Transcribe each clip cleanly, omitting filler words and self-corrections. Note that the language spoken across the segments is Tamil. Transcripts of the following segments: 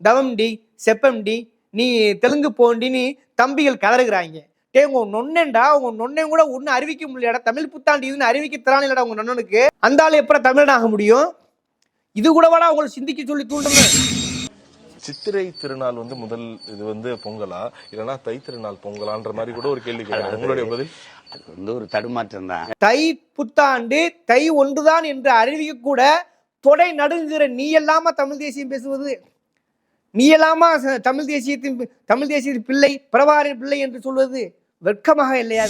தவம்டி செப்பம்டி நீ தெலுங்கு போண்டின்னு தம்பிகள் கதறுகிறாங்க. உங்க நொன்னேண்டா, உங்க நொன்னே கூட ஒன்னு அறிவிக்க முடியலடா, தமிழ் புத்தாண்டு இதுன்னு அறிவிக்க தரான் இல்லடா உங்க நொன்னனுக்கு. அந்த ஆள் எப்பறம் தமிழன் ஆக முடியும்? இது கூடவாடா உங்களை சிந்திக்க சொல்லி தூண்டணும். சித்திரை திருநாள் முதல் இது பொங்கலா இல்லைன்னா தை திருநாள் பொங்கலான்ற மாதிரி கூட ஒரு கேள்வி கேட்கலாம். உங்களுடைய பதில்? அது ஒரு தடுமாற்றம் தான். தை புத்தாண்டு தை ஒன்றுதான் என்று அறிவிக்க கூட தொடை நடுங்குகிற நீ எல்லாம தமிழ் தேசியம் பேசுவது? நீ எல்லாமா தமிழ் தேசியத்தின் பிள்ளை, பிரபாகரன் பிள்ளை என்று சொல்வது வெட்கமாக இல்லையா?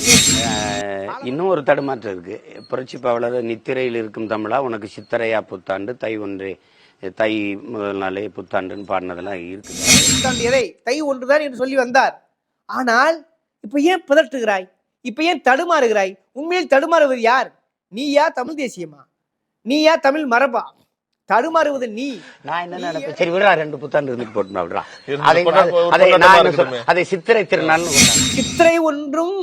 இன்னும் ஒரு தடுமாற்றம் இருக்கு. புரட்சி பாவலர் நித்திரையில் இருக்கும் தமிழா உனக்கு சித்திரையா புத்தாண்டு, தை ஒன்றே, தை முதல் நாளே புத்தாண்டுன்னு பாடினதெல்லாம் இருக்கு. புத்தாண்டு எதை தை ஒன்றுதான் என்று சொல்லி வந்தார். ஆனால் இப்ப ஏன் பிதற்றுகிறாய்? இப்ப ஏன் தடுமாறுகிறாய்? உண்மையில் தடுமாறுவது யார்? நீயா தமிழ் தேசியமா? நீயா தமிழ் மரபா? தடுமாறுவது நீ. நான் என்ன நினைப்பேன், சரி விடுறா, 2 புத்தாண்டு போட்டுனா விடுறா, அதை சித்திரை திருநாள். சித்திரை ஒன்றும்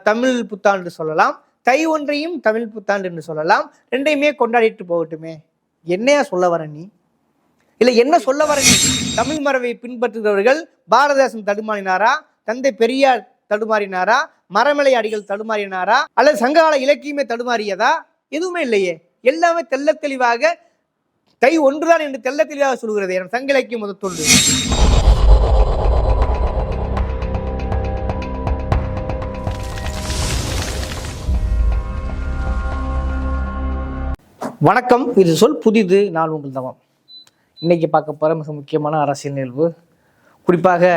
தமிழ் புத்தாண்டு சொல்லலாம், தை ஒன்றையும் தமிழ் புத்தாண்டு என்று சொல்லலாம். ரெண்டையுமே கொண்டாடிட்டு போகட்டுமே. என்னையா சொல்ல வர நீ? இல்ல என்ன சொல்ல வர நீ? தமிழ் மரபை பின்பற்றுகிறவர்கள் பாரதிதாசன் தடுமாறினாரா, தந்தை பெரியார் தடுமாறினாரா, மரமலை அடிகள் தடுமாறினாரா, அல்லது சங்ககால இலக்கியமே தடுமாறியதா? எதுவுமே இல்லையே. எல்லாமே தெல்ல தெளிவாக தை ஒன்றுதான் என்று தெல்ல தெளிவாக சொல்கிறது என் சங்க இலக்கியம் முதற்கொண்டு. வணக்கம், இது சொல் புதிது, நான் உங்கள் தவம். இன்னைக்கு பார்க்க போற மிக முக்கியமான அரசியல் நிகழ்வு, குறிப்பாக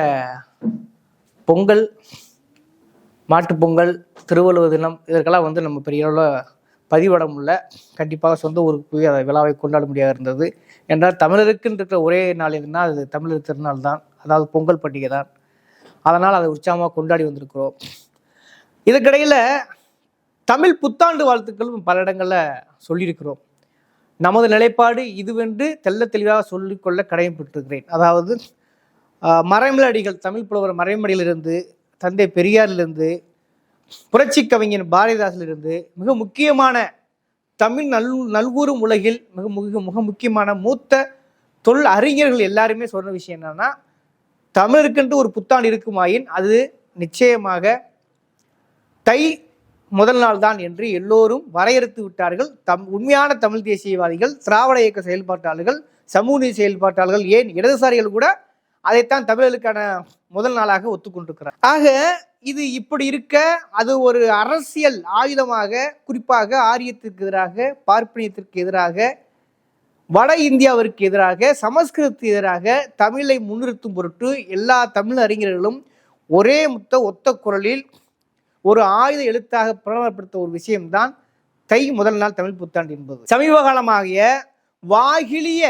பொங்கல், மாட்டுப்பொங்கல், திருவள்ளுவர் தினம், இதற்கெல்லாம் நம்ம பெரிய அளவில் பதிவிட முடியல. கண்டிப்பாக சொந்த ஊருக்கு போய் அதை விழாவை கொண்டாட முடியாது இருந்தது. என்றால் தமிழருக்குன்னு இருக்கிற ஒரே நாள் எதுனா அது தமிழர் திருநாள் தான், அதாவது பொங்கல் பண்டிகை தான். அதனால் அதை உற்சாகமாக கொண்டாடி வந்திருக்கிறோம். இதுக்கிடையில் தமிழ் புத்தாண்டு வாழ்த்துக்களும் பல இடங்களில் சொல்லியிருக்கிறோம். நமது நிலைப்பாடு இதுவென்று தெல்ல தெளிவாக சொல்லிக்கொள்ள கடமைப்பட்டிருக்கிறேன். அதாவது மறைமலடிகள், தமிழ் புலவர் மறைமடியிலிருந்து, தந்தை பெரியாரிலிருந்து, புரட்சி கவிஞன் பாரதிதாசிலிருந்து, மிக முக்கியமான தமிழ் நல்கூறும் உலகில் மிக முக்கியமான மூத்த தொல் அறிஞர்கள் எல்லாருமே சொன்ன விஷயம் என்னன்னா, தமிழருக்கென்று ஒரு புத்தாண்டு இருக்குமாயின் அது நிச்சயமாக தை முதல் நாள் தான் என்று எல்லோரும் வரையறுத்து விட்டார்கள். உண்மையான தமிழ் தேசியவாதிகள், திராவிட இயக்க செயல்பாட்டாளர்கள், சமூக நீதி செயல்பாட்டாளர்கள், ஏன் இடதுசாரிகள் கூட அதைத்தான் தமிழர்களுக்கான முதல் நாளாக ஒத்துக்கொண்டிருக்கிறார். ஆக இது இப்படி இருக்க, அது ஒரு அரசியல் ஆயுதமாக, குறிப்பாக ஆரியத்திற்கு எதிராக, பார்ப்பனியத்திற்கு எதிராக, வட இந்தியாவிற்கு எதிராக, சமஸ்கிருதத்துக்கு எதிராக தமிழை முன்னிறுத்தும் பொருட்டு எல்லா தமிழ் அறிஞர்களும் ஒரே ஒத்த குரலில் ஒரு ஆயுத எழுத்தாக பிரபலப்படுத்த ஒரு விஷயம்தான் தை முதல் நாள் தமிழ் புத்தாண்டு என்பது. சமீப காலமாகிய வாகிலிய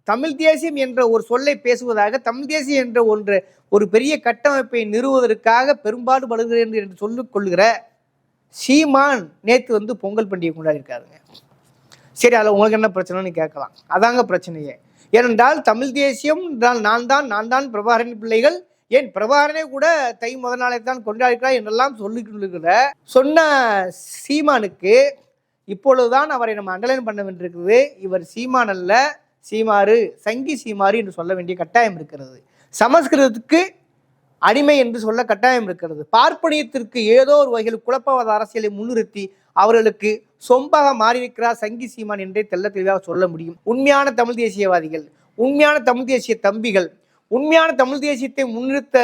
தமிழ் தேசியம் என்ற ஒரு சொல்லை பேசுவதாக, தமிழ் தேசியம் என்ற ஒரு பெரிய கட்டமைப்பை நிறுவுவதற்காக பெரும்பாடுபடுகிறேன் என்று சொல்லிக் கொள்கிற சீமான் நேற்று பொங்கல் பண்டிகை கொண்டாடி இருக்காருங்க. சரி, அதில் உங்களுக்கு என்ன பிரச்சனைன்னு கேட்கலாம். அதாங்க பிரச்சனையே. ஏனென்றால் தமிழ் தேசியம் என்றால் நான் தான் பிரபாகரன் பிள்ளைகள், ஏன் பிரபாகரனே கூட தை முதல் நாளை தான் கொண்டாடிக்கிறார் என்றெல்லாம் சொல்லிக்கொண்டிருக்கிற சொன்ன சீமானுக்கு இப்பொழுதுதான் அவரை நம்ம அண்டர்லைன் பண்ண வேண்டியிருக்குது. இவர் சீமான் அல்ல, சீமாறு, சங்கி சீமாறு என்று சொல்ல வேண்டிய கட்டாயம் இருக்கிறது. சமஸ்கிருதத்துக்கு அடிமை என்று சொல்ல கட்டாயம் இருக்கிறது. பார்ப்பனியத்திற்கு ஏதோ ஒரு வகையில் குழப்பவாத அரசியலை முன்னிறுத்தி அவர்களுக்கு சொம்பாக மாறியிருக்கிறார் சங்கி சீமான் என்றே தெல்ல தெளிவாக சொல்ல முடியும். உண்மையான தமிழ் தேசியவாதிகள், உண்மையான தமிழ் தேசிய தம்பிகள், உண்மையான தமிழ் தேசியத்தை முன்னிறுத்த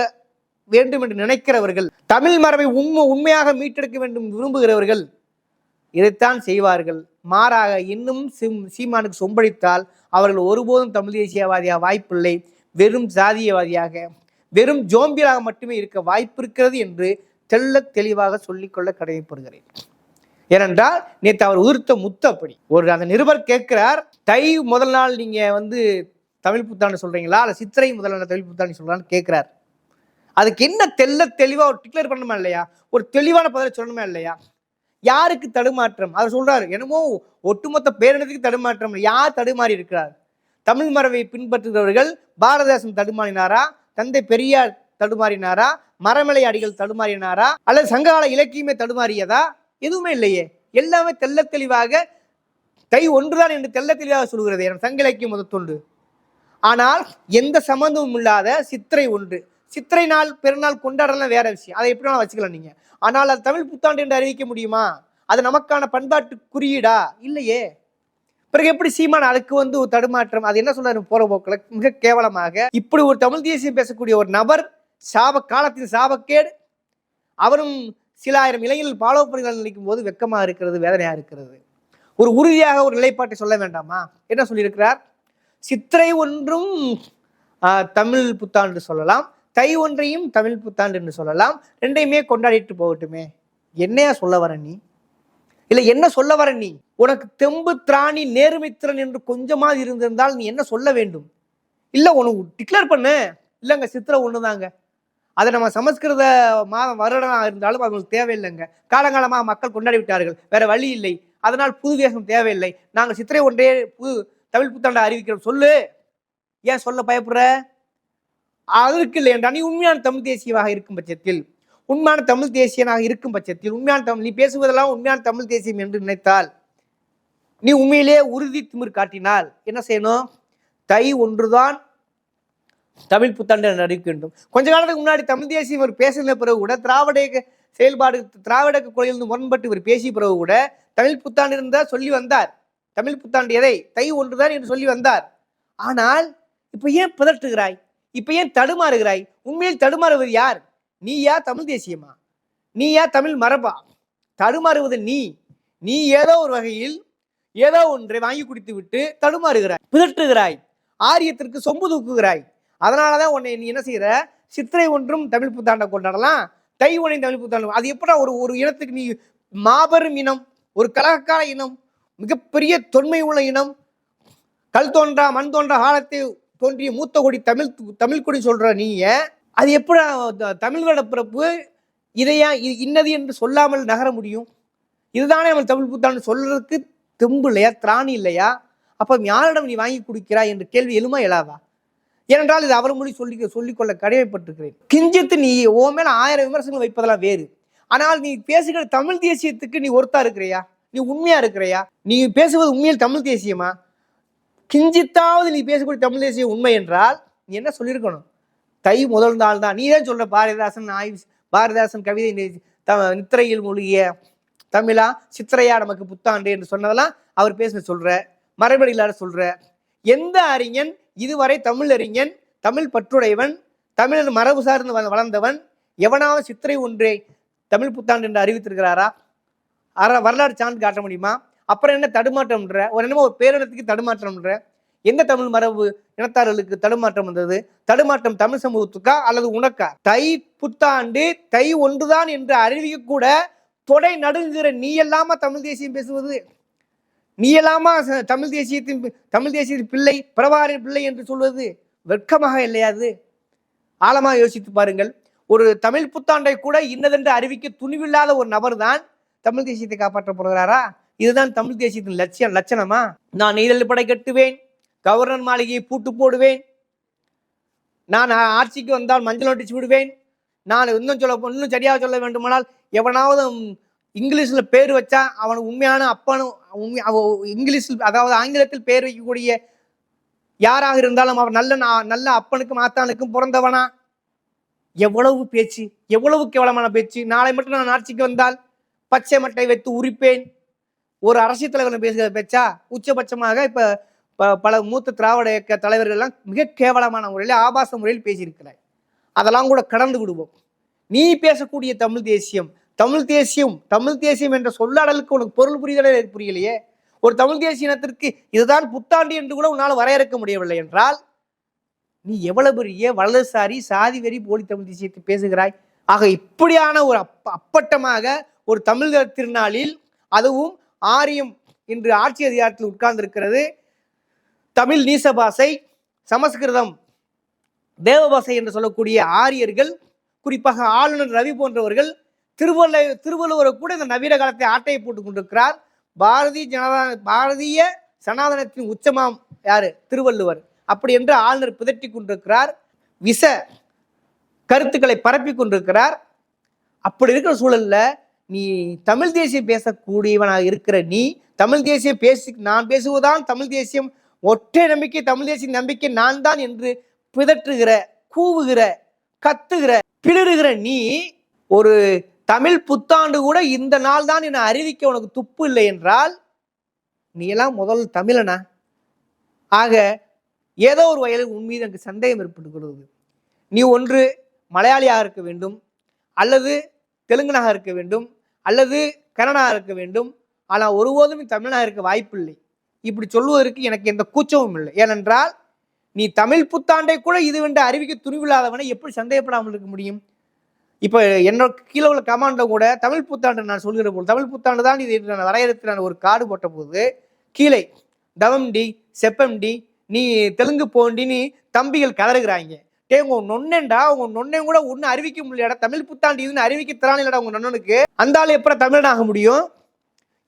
வேண்டும் என்று நினைக்கிறவர்கள், தமிழ் மரபை உண்மையாக மீட்டெடுக்க வேண்டும் விரும்புகிறவர்கள் இதைத்தான் செய்வார்கள். மாறாக இன்னும் சீமானுக்கு சொம்படித்தால் அவர்கள் ஒருபோதும் தமிழ் தேசியவாதியாக வாய்ப்பில்லை, வெறும் சாதியவாதியாக, வெறும் ஜோம்பியாக மட்டுமே இருக்க வாய்ப்பு இருக்கிறது என்று தெல்ல தெளிவாக சொல்லிக்கொள்ள கடமைப்படுகிறேன். ஏனென்றால் நேற்று அவர் உதிர்த்த முத்து அப்படி. அந்த நிருபர் கேட்கிறார், தை முதல் நாள் நீங்க தமிழ் புத்தாண்டு சொல்றீங்களா, அல்ல சித்திரை முதல் நாள் தமிழ் புத்தாண்டு சொல்றான்னு கேட்கிறார். அதுக்கு என்ன தெல்ல தெளிவா ஒரு டிக்ளேர் பண்ணணுமா இல்லையா? ஒரு தெளிவான பதிலை சொல்லணுமா இல்லையா? யாருக்கு தடுமாற்றம்? அவர் சொல்றாரு, என்னமோ ஒட்டுமொத்த பேரினத்துக்கு தடுமாற்றம். யார் தடுமாறி இருக்கிறார்? தமிழ் மரபை பின்பற்றுகிறவர்கள் பாரதிதாசன் தடுமாறினாரா, தந்தை பெரியார் தடுமாறினாரா, மரமலை அடிகள் தடுமாறினாரா, அல்லது சங்ககால இலக்கியமே தடுமாறியதா? எதுவுமே இல்லையே. எல்லாமே தெல்ல தெளிவாக தை ஒன்றுதான் என்று தெல்ல தெளிவாக சொல்கிறது என் சங்க இலக்கியம் முதற்கொண்டு. ஆனால் எந்த சம்மந்தமும் இல்லாத சித்திரை ஒன்று, சித்திரை நாள் பெருநாள் கொண்டாடலாம் வேற விஷயம், அதை எப்படி வச்சுக்கலாம் நீங்க. ஆனால் அது தமிழ் புத்தாண்டு என்று அறிவிக்க முடியுமா? அது நமக்கான பண்பாட்டு குறியீடா? இல்லையே. பிறகு எப்படி சீமான் அதுக்கு ஒரு தடுமாற்றம்? அது என்ன சொல்றாரு போற போக்கில் மிக கேவலமாக, இப்படி ஒரு தமிழ் தேசியம் பேசக்கூடிய ஒரு நபர் காலத்தின் சாபக்கேடு, அவரும் சில ஆயிரம் இளைஞர்கள் ஃபாலோ பண்ணி நினைக்கும் போது வெக்கமா இருக்கிறது, வேதனையா இருக்கிறது. ஒரு உறுதியாக ஒரு நிலைப்பாட்டை சொல்ல வேண்டாமா? என்ன சொல்லியிருக்கிறார்? சித்திரை ஒன்றும் தமிழ் புத்தாண்டு சொல்லலாம், தை ஒன்றையும் தமிழ் புத்தாண்டு என்று சொல்லலாம், ரெண்டையுமே கொண்டாடிட்டு போகட்டுமே. என்னையா சொல்ல வர நீ? இல்ல என்ன சொல்ல வர நீ? உனக்கு தெம்பு திராணி நேர்மை திறன் என்று கொஞ்சமாவது இருந்திருந்தால் நீ என்ன சொல்ல வேண்டும்? இல்ல உனக்கு டிக்ளேர் பண்ணு, இல்லைங்க சித்திரை ஒண்ணுதாங்க, அதை நம்ம சமஸ்கிருத மாதம் வருடம் இருந்தாலும் அவங்களுக்கு தேவையில்லைங்க, காலங்காலமாக மக்கள் கொண்டாடி விட்டார்கள், வேற வழி இல்லை, அதனால் புது வேஷம் தேவையில்லை, நாங்கள் சித்திரை ஒன்றே தமிழ் புத்தாண்டை அறிவிக்கிறோம் சொல்லு. ஏன் சொல்ல பயப்படுற? அதற்கு இல்லை என்றால் நீ உண்மையான தமிழ் தேசியமாக இருக்கும் பட்சத்தில், உண்மையான தமிழ் தேசியனாக இருக்கும் பட்சத்தில், உண்மையான தமிழ் நீ பேசுவதெல்லாம் உண்மையான தமிழ் தேசியம் என்று நினைத்தால், நீ உண்மையிலே உறுதி திமிர் காட்டினால் என்ன செய்யணும்? தை ஒன்றுதான் தமிழ் புத்தாண்டு அறிவிக்க வேண்டும். கொஞ்ச காலத்துக்கு முன்னாடி தமிழ் தேசியம் இவர் பேசின பிறகு கூட, திராவிட செயல்பாடு திராவிட கொள்கையிலிருந்து முரண்பட்டு இவர் பேசிய பிறகு கூட தமிழ் புத்தாண்டு இருந்தால் சொல்லி வந்தார். தமிழ் புத்தாண்டு எதை? தை ஒன்றுதான் என்று சொல்லி வந்தார். ஆனால் இப்ப ஏன் பிதற்றுகிறாய்? இப்ப ஏன் தடுமாறுகிறாய்? உண்மையில் தடுமாறுவது யார்? நீயா தமிழ் தேசியமா? நீயா தமிழ் மரபா? தடுமாறுவது நீ ஏதோ ஒரு வகையில் ஏதோ ஒன்றை வாங்கி குடித்து விட்டு தடுமாறுகிறாய், பிதற்றுகிறாய், ஆரியத்திற்கு சொம்பு தூக்குகிறாய். அதனாலதான் உன்னை நீ என்ன செய்யற? சித்திரை ஒன்றும் தமிழ் புத்தாண்டை கொண்டாடலாம், தை ஒன்றையும் தமிழ் புத்தாண்டு. அது எப்படா ஒரு இனத்துக்கு நீ மாபெரும் இனம், ஒரு கலகக்கார இனம், மிகப்பெரிய தொன்மை உள்ள இனம், கல் தோன்றா மண் தோன்றா காலத்தை தோன்றிய மூத்த கொடி தமிழ் கொடி சொல்ற நீங்க, அது எப்படி தமிழோட பிறப்பு இதையா இன்னது என்று சொல்லாமல் நகர முடியும்? இதுதானே நம்ம தமிழ் புத்தாண்டு சொல்றதுக்கு தெம்பு இல்லையா, திராணி இல்லையா? அப்ப யாரிடம் நீ வாங்கி குடிக்கிறாய் என்று கேள்வி எழுமா எழாதா? ஏனென்றால் இது அவர் மொழி சொல்லிக்கொள்ள கடமைப்பட்டிருக்கிறேன். கிஞ்சித்து நீ ஓ மேல 1000 விமர்சனங்கள் வைப்பதெல்லாம் வேறு. ஆனால் நீ பேசுகிற தமிழ் தேசியத்துக்கு நீ ஒருத்தா இருக்கிறையா? நீ உண்மையா இருக்கிறையா? நீ பேசுவது உண்மையில் தமிழ் தேசியமா? கிஞ்சித்தாவது நீ பேசக்கூடிய தமிழ் தேசியம் உண்மை என்றால் நீ என்ன சொல்லியிருக்கணும்? தை முதல் நாள் தான். நீ தான் சொல்ற பாரதிதாசன் கவிதை நித்திரையில் மூழ்கிய தமிழா, சித்திரையா நமக்கு புத்தாண்டு என்று சொன்னதெல்லாம் அவர் பேச சொல்ற, மரபடியிலாட சொல்ற. எந்த அறிஞன் இதுவரை தமிழ் அறிஞன், தமிழ் பற்றுடையவன், தமிழர் மரபு சார்ந்து வளர்ந்தவன் எவனாவது சித்திரை ஒன்றை தமிழ் புத்தாண்டு என்று அறிவித்திருக்கிறாரா? வரலாறு சான்று காட்ட முடியுமா? அப்புறம் என்ன தடுமாற்றம்ன்ற? என்னமோ ஒரு பேரினத்துக்கு தடுமாற்றம்ன்ற? எந்த தமிழ் மரபு இனத்தார்களுக்கு தடுமாற்றம் வந்தது? தடுமாற்றம் தமிழ் சமூகத்துக்கா அல்லது உனக்கா? தை புத்தாண்டு தை ஒன்றுதான் என்று அறிவிக்க கூட தொடை நடுங்குகிற நீ எல்லாமா தமிழ் தேசியம் பேசுவது? நீ எல்லாமா தமிழ் தேசியத்தின் பிள்ளை, பிரபாரின் பிள்ளை என்று சொல்வது வெட்கமாக இல்லையாது? ஆழமாக யோசித்து பாருங்கள். ஒரு தமிழ் புத்தாண்டை கூட இன்னதென்று அறிவிக்க துணிவில்லாத ஒரு நபர் தான் தமிழ் தேசியத்தை காப்பாற்ற போகிறாரா? இதுதான் தமிழ் தேசியத்தின் லட்சணமா? நான் நீதல் படை கட்டுவேன், கவர்னர் மாளிகையை பூட்டு போடுவேன், நான் ஆட்சிக்கு வந்தால் மஞ்சள் நோட்டீஸ் விடுவேன், நான் இன்னும் சரியாக சொல்ல வேண்டுமானால் எவனாவது இங்கிலீஷில் பேர் வச்சா அவன் உண்மையான அப்பனும் இங்கிலீஷில் அதாவது ஆங்கிலத்தில் பேர் வைக்கக்கூடிய யாராக இருந்தாலும் அவன் நல்ல அப்பனுக்கும் ஆத்தானுக்கும் பிறந்தவனா? எவ்வளவு பேச்சு, எவ்வளவு கேவலமான பேச்சு. நாளை மட்டும் நான் ஆட்சிக்கு வந்தால் பச்சை மட்டை வைத்து உரிப்பேன், ஒரு அரசியல் தலைவர் பேசுகிற பேச்சா? உச்சபட்சமாக இப்ப பல மூத்த திராவிட இயக்க தலைவர்கள் எல்லாம் மிக கேவலமான முறையில் ஆபாச முறையில் பேசியிருக்கிறார். அதெல்லாம் கூட கடந்து விடுவோம். நீ பேசக்கூடிய தமிழ் தேசியம் என்ற சொல்லாடலுக்கு உனக்கு பொருள் புரியலையே. ஒரு தமிழ் தேசிய இனத்திற்கு இதுதான் புத்தாண்டு என்று கூட உன்னால் வரையறுக்க முடியவில்லை என்றால் நீ எவ்வளவு பெரிய வலதுசாரி சாதி வெறி போலி தமிழ் தேசியத்தை பேசுகிறாய். ஆக இப்படியான ஒரு அப்பட்டமாக ஒரு தமிழ் திருநாளில், அதுவும் ஆரியம் இன்று ஆட்சி அதிகாரத்தில் உட்கார்ந்திருக்கிறது, தமிழ் நீச பாஷை, சமஸ்கிருதம் தேவபாஷை என்று சொல்லக்கூடிய ஆரியர்கள், குறிப்பாக ஆளுநர் ரவி போன்றவர்கள், திருவள்ளுவரை கூட இந்த நவீன காலத்தை ஆட்டையை போட்டுக் கொண்டிருக்கிறார். பாரதிய சனாதனத்தின் உச்சமாம் யாரு? திருவள்ளுவர். அப்படி என்று ஆளுநர் பிதற்றி கொண்டிருக்கிறார், விஷ கருத்துக்களை பரப்பி கொண்டிருக்கிறார். அப்படி இருக்கிற சூழல்ல நீ தமிழ் தேசியம் பேசக்கூடியவனாக இருக்கிற நீ, தமிழ் தேசியம் நான் பேசுவதுதான் தமிழ் தேசியம், ஒற்றை நம்பிக்கை, தமிழ் தேசிய நம்பிக்கை நான் தான் என்று பிதற்றுகிற, கூவுகிற, கத்துகிற, பிளறுகிற நீ ஒரு தமிழ் புத்தாண்டு கூட இந்த நாள் தான் என அறிவிக்க உனக்கு துப்பு இல்லை என்றால் நீ எல்லாம் முதல் தமிழனா? ஆக ஏதோ ஒரு வகையில் உன் மீது எனக்கு சந்தேகம் ஏற்பட்டுகிறது. நீ ஒன்று மலையாளியாக இருக்க வேண்டும், அல்லது தெலுங்கனாக இருக்க வேண்டும், அல்லது கன்னடாக இருக்க வேண்டும். ஆனால் ஒருபோதும் தமிழனாக இருக்க வாய்ப்பில்லை. இப்படி சொல்வதற்கு எனக்கு எந்த கூச்சமும் இல்லை. ஏனென்றால் நீ தமிழ் புத்தாண்டை கூட இதுவென்று அறிவிக்க துணிவில்லாதவனை எப்படி சந்தேகப்படாமல் இருக்க முடியும்? இப்போ என்னோட கீழே உள்ள கமாண்டில் கூட தமிழ் புத்தாண்டு நான் சொல்கிற போது, தமிழ் புத்தாண்டு தான் இது நான் வரையறுத்து நான் ஒரு கார்டு போட்ட போது கீழே டவம்டி செப்பம்டி நீ தெலுங்கு போண்டின்னு தம்பிகள் கதறுகிறாங்க. உங்க நொன்னேண்டா, உங்க நொன்னேன் கூட ஒன்னும் அறிவிக்க முடியலடா, தமிழ் புத்தாண்டு இதுன்னு அறிவிக்க திறானில்லடா உங்க நொன்னனுக்கு. அந்த ஆள் எப்பறம் தமிழனாக முடியும்?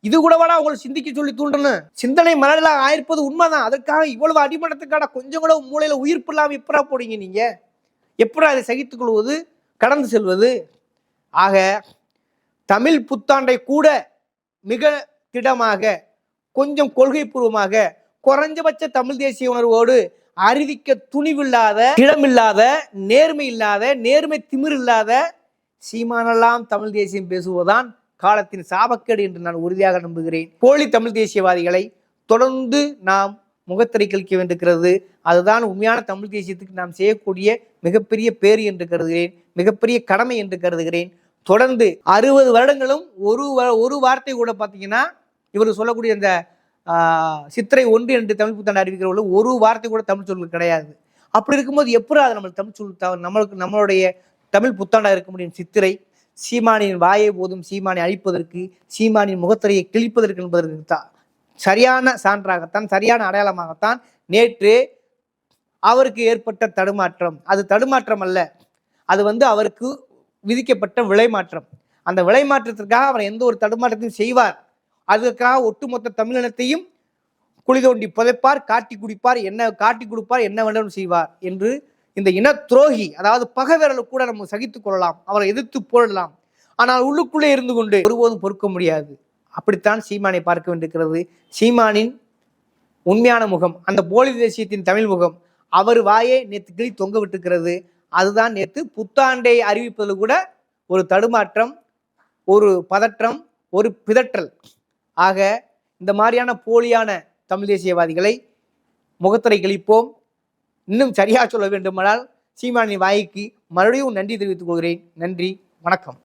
இது கூடவாடா உங்களை சிந்திக்க சொல்லி தூண்டணும். சிந்தனை மலர்களாக ஆயிருப்பது உண்மைதான். அதற்காக இவ்வளவு அடிமட்டத்துக்கான கொஞ்சம் கூட மூளையில உயிர்ப்பு இல்லாமல் எப்படா போடுங்க நீங்க? எப்படா அதை சகித்துக் கொள்வது, கடந்து செல்வது? ஆக தமிழ் புத்தாண்டை கூட மிக திடமாக, கொஞ்சம் கொள்கை பூர்வமாக, குறைஞ்சபட்ச தமிழ் தேசிய உணர்வோடு அறிவிக்க துணிவில்லாத, இடமில்லாத, நேர்மை இல்லாத, நேர்மை திமிர் இல்லாத சீமானெல்லாம் தமிழ் தேசியம் பேசுவதுதான் காலத்தின் சாபக்கேடு என்று நான் உறுதியாக நம்புகிறேன். போலி தமிழ் தேசியவாதிகளை தொடர்ந்து நாம் முகத்திரை கழிக்க வேண்டியிருக்கிறது. அதுதான் உண்மையான தமிழ் தேசியத்துக்கு நாம் செய்யக்கூடிய மிகப்பெரிய பேறு என்று கருதுகிறேன், மிகப்பெரிய கடமை என்று கருதுகிறேன். தொடர்ந்து 60 வருடங்களும் ஒரு வார்த்தை கூட பார்த்தீங்கன்னா இவர் சொல்லக்கூடிய இந்த சித்திரை 1 என்று தமிழ் புத்தாண்டு அறிவிக்கிறவர்கள் ஒரு வார்த்தை கூட தமிழ் சொல்கள் கிடையாது. அப்படி இருக்கும்போது எப்படி அது நம்ம தமிழ் சொல் நம்மளுடைய தமிழ் புத்தாண்டாக இருக்க முடியும்? சித்திரை சீமானின் வாயை போதும் சீமானை அழிப்பதற்கு, சீமானின் முகத்திரையை கிழிப்பதற்கு என்பதற்கு தான் சரியான சான்றாகத்தான், சரியான அடையாளமாகத்தான் நேற்று அவருக்கு ஏற்பட்ட தடுமாற்றம். அது தடுமாற்றம் அல்ல, அது அவருக்கு விதிக்கப்பட்ட விலைமாற்றம். அந்த விலைமாற்றத்திற்காக அவர் எந்த ஒரு தடுமாற்றத்தையும் செய்வார். அதற்காக ஒட்டுமொத்த தமிழினத்தையும் குழி தோண்டி புதைப்பார், காட்டி குடிப்பார், என்ன காட்டி கொடுப்பார், என்ன வேண்டாம் செய்வார் என்று இந்த இன துரோகி, அதாவது பகைவர்களை கூட நம்ம சகித்துக் கொள்ளலாம், அவரை எதிர்த்து போடலாம். ஆனால் உள்ளுக்குள்ளே இருந்து கொண்டு ஒருபோதும் பொறுக்க முடியாது. அப்படித்தான் சீமானை பார்க்க வேண்டியிருக்கிறது. சீமானின் உண்மையான முகம், அந்த போலி தேசியத்தின் தமிழ் முகம், அவர் வாயே நேற்று கிளி தொங்க விட்டுக்கிறது. அதுதான் நேற்று புத்தாண்டை அறிவிப்பதில் கூட ஒரு தடுமாற்றம், ஒரு பதற்றம், ஒரு பிதற்றல். ஆக இந்த மாதிரியான போலியான தமிழ் தேசியவாதிகளை முகத்திரை கிழிப்போம். இன்னும் சரியாக சொல்ல வேண்டுமானால் சீமானின் வாய்க்கு மறுபடியும் நன்றி தெரிவித்துக் கொள்கிறேன். நன்றி, வணக்கம்.